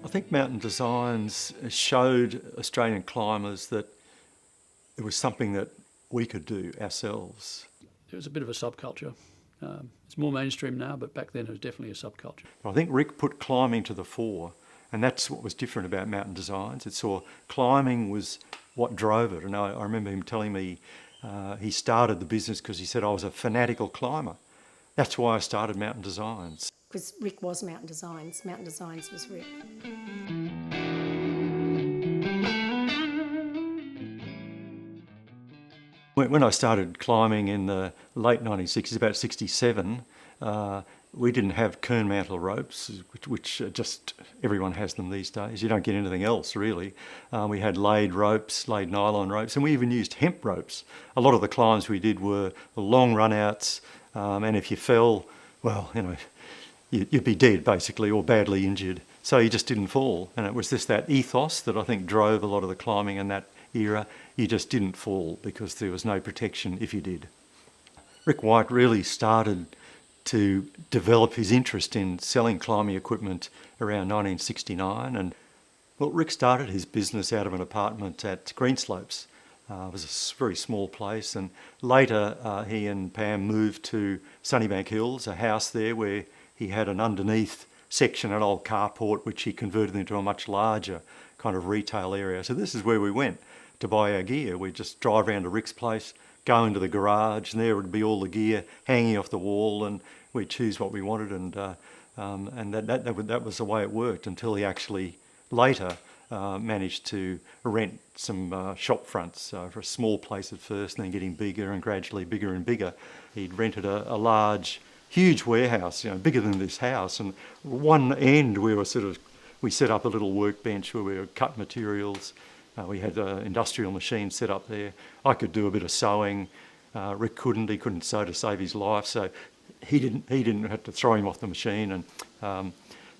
I think Mountain Designs showed Australian climbers that it was something that we could do ourselves. It was a bit of a subculture. It's more mainstream now, but back then it was definitely a subculture. I think Rick put climbing to the fore, and that's what was different about Mountain Designs. It saw climbing was what drove it. And I remember him telling me he started the business because he said I was a fanatical climber. That's why I started Mountain Designs. Because Rick was Mountain Designs. Mountain Designs was Rick. When I started climbing in the late 1960s, about 67, we didn't have kern mantle ropes, which just everyone has them these days. You don't get anything else really. We had laid ropes, laid nylon ropes, and we even used hemp ropes. A lot of the climbs we did were long run-outs, and if you fell, well, you'd be dead basically, or badly injured. So you just didn't fall, and it was just that ethos that I think drove a lot of the climbing in that era. You just didn't fall because there was no protection if you did. Rick White really started to develop his interest in selling climbing equipment around 1969, and well, Rick started his business out of an apartment at Greenslopes. It was a very small place, and later he and Pam moved to Sunnybank Hills, a house there where he had an underneath section, an old carport, which he converted into a much larger kind of retail area. So this is where we went to buy our gear. We'd just drive around to Rick's place, go into the garage, and there would be all the gear hanging off the wall, and we'd choose what we wanted, and that was the way it worked until he actually later managed to rent some shop fronts for a small place at first, and then getting bigger and gradually bigger and bigger. He'd rented a large, huge warehouse, bigger than this house, and one end we set up a little workbench where we would cut materials. We had industrial machines set up there. I could do a bit of sewing. Rick couldn't. He couldn't sew to save his life, so he didn't have to throw him off the machine. And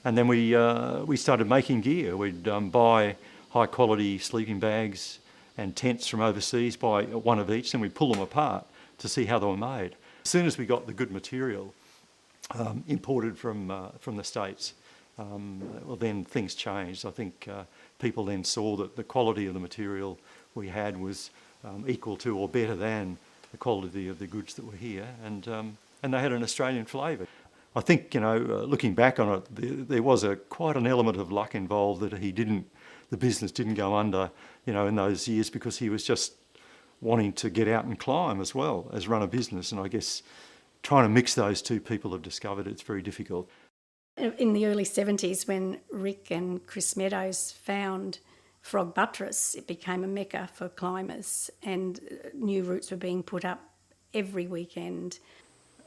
then we started making gear. We'd buy high quality sleeping bags and tents from overseas, buy one of each, and we'd pull them apart to see how they were made. As soon as we got the good material imported from the States, well, then things changed. I think people then saw that the quality of the material we had was equal to or better than the quality of the goods that were here, and they had an Australian flavour. I think, looking back on it, there was quite an element of luck involved that the business didn't go under, in those years, because he was just wanting to get out and climb as well as run a business. And I guess trying to mix those two, people have discovered it's very difficult. In the early 70s, when Rick and Chris Meadows found Frog Buttress, it became a mecca for climbers, and new routes were being put up every weekend.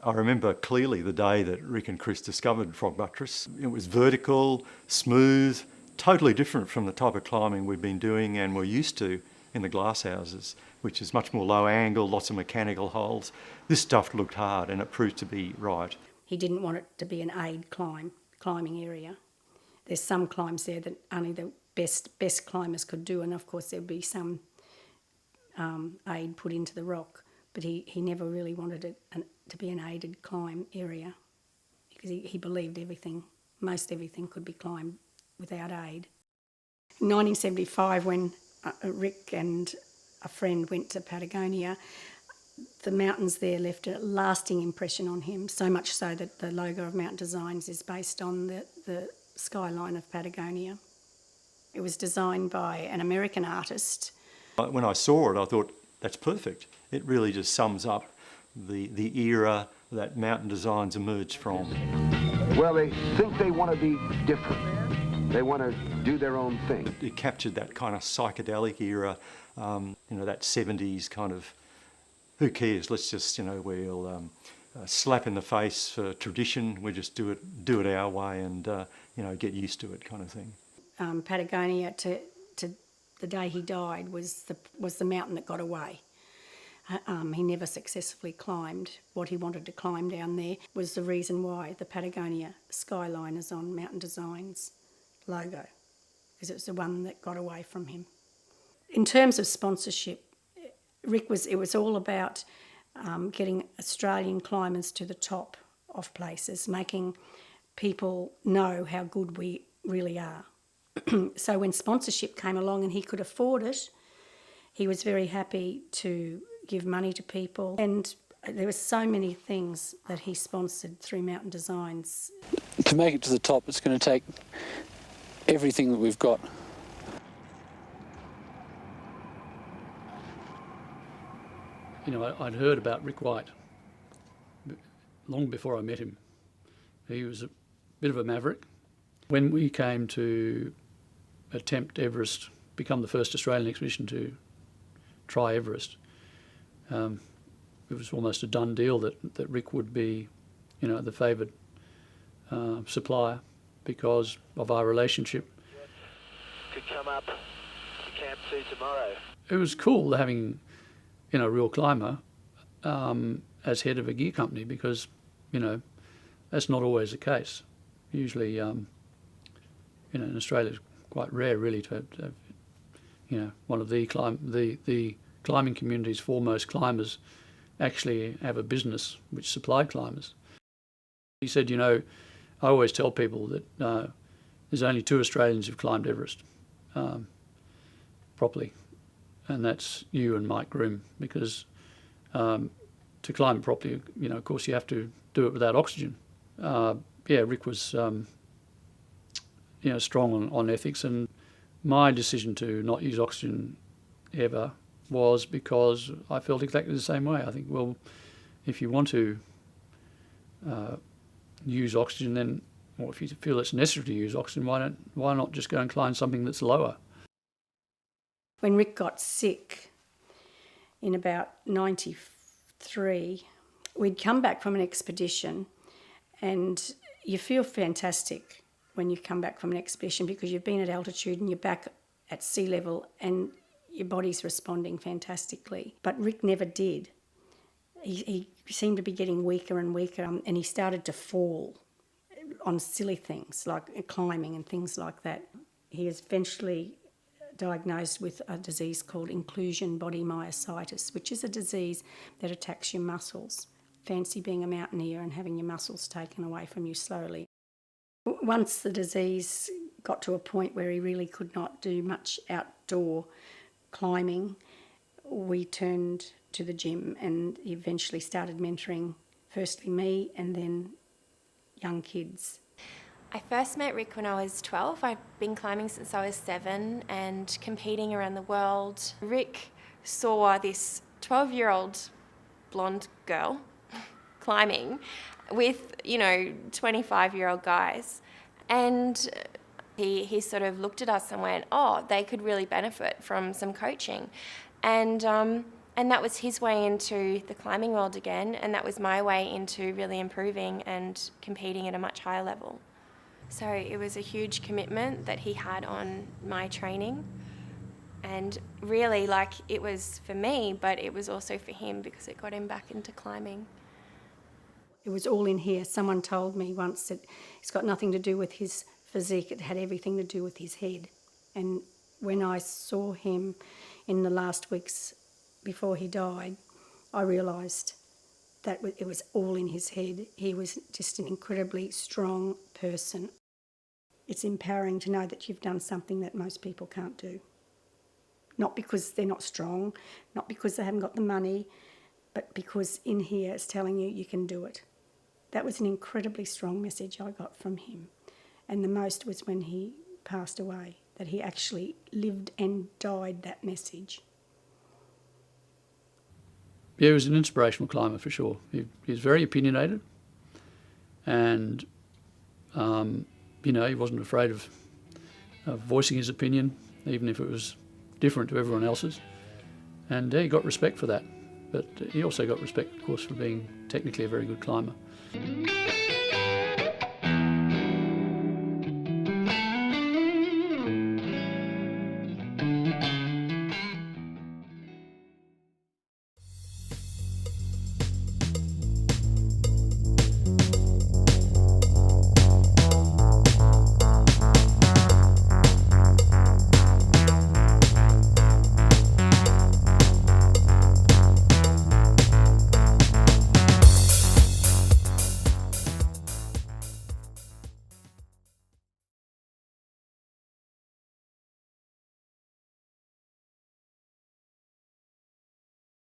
I remember clearly the day that Rick and Chris discovered Frog Buttress. It was vertical, smooth, totally different from the type of climbing we've been doing and we're used to in the glass houses, which is much more low angle, lots of mechanical holes. This stuff looked hard, and it proved to be right. He didn't want it to be an aid climbing area. There's some climbs there that only the best climbers could do, and of course there'd be some aid put into the rock, but he never really wanted it to be an aided climb area, because he believed most everything could be climbed without aid. In 1975, when Rick and a friend went to Patagonia, the mountains there left a lasting impression on him, so much so that the logo of Mountain Designs is based on the skyline of Patagonia. It was designed by an American artist. When I saw it, I thought, that's perfect. It really just sums up the era that Mountain Designs emerged from. Well, they think they want to be different. They want to do their own thing. It captured that kind of psychedelic era, that 70s kind of, who cares, let's just, we'll slap in the face for tradition, we just do it our way and, get used to it kind of thing. Patagonia to the day he died was the mountain that got away. He never successfully climbed what he wanted to climb down there. Was the reason why the Patagonia skyline is on Mountain Designs logo. because it was the one that got away from him. In terms of sponsorship, Rick it was all about getting Australian climbers to the top of places, making people know how good we really are. So when sponsorship came along and he could afford it, he was very happy to give money to people. And there were so many things that he sponsored through Mountain Designs. To make it to the top, it's going to take everything that we've got. You know, I'd heard about Rick White long before I met him. He was a bit of a maverick. When we came to attempt Everest, become the first Australian expedition to try Everest, it was almost a done deal that Rick would be, you know, the favoured supplier because of our relationship. Could come up to Camp 2 tomorrow. It was cool having, you know, a real climber as head of a gear company because, you know, that's not always the case. Usually, you know, in Australia it's quite rare really to have you know, one of the climbing community's foremost climbers actually have a business which supplied climbers. He said, you know, I always tell people that there's only 2 Australians who've climbed Everest properly, and that's you and Mike Groom, because to climb properly, you know, of course you have to do it without oxygen. Yeah, Rick was, you know, strong on ethics, and my decision to not use oxygen ever was because I felt exactly the same way. I think, well, if you want to use oxygen, then, or if you feel it's necessary to use oxygen, why not just go and climb something that's lower? When Rick got sick in about 93, we'd come back from an expedition, and you feel fantastic when you come back from an expedition because you've been at altitude and you're back at sea level and your body's responding fantastically. But Rick never did. He seemed to be getting weaker and weaker, and he started to fall on silly things like climbing and things like that. He is eventually diagnosed with a disease called inclusion body myositis, which is a disease that attacks your muscles. Fancy being a mountaineer and having your muscles taken away from you slowly. Once the disease got to a point where he really could not do much outdoor climbing, we turned to the gym and eventually started mentoring firstly me and then young kids. I first met Rick when I was 12. I've been climbing since I was 7 and competing around the world. Rick saw this 12-year-old blonde girl climbing with, you know, 25-year-old guys. And he sort of looked at us and went, oh, they could really benefit from some coaching. And that was his way into the climbing world again, and that was my way into really improving and competing at a much higher level. So it was a huge commitment that he had on my training, and really, like, it was for me, but it was also for him because it got him back into climbing. It was all in here. Someone told me once that it's got nothing to do with his physique, it had everything to do with his head. And when I saw him in the last weeks before he died, I realised that it was all in his head. He was just an incredibly strong person. It's empowering to know that you've done something that most people can't do. Not because they're not strong, not because they haven't got the money, but because in here it's telling you you can do it. That was an incredibly strong message I got from him. And the most was when he passed away, that he actually lived and died that message. Yeah, he was an inspirational climber for sure. He was very opinionated, and you know, he wasn't afraid of voicing his opinion, even if it was different to everyone else's. And he got respect for that. But he also got respect, of course, for being technically a very good climber.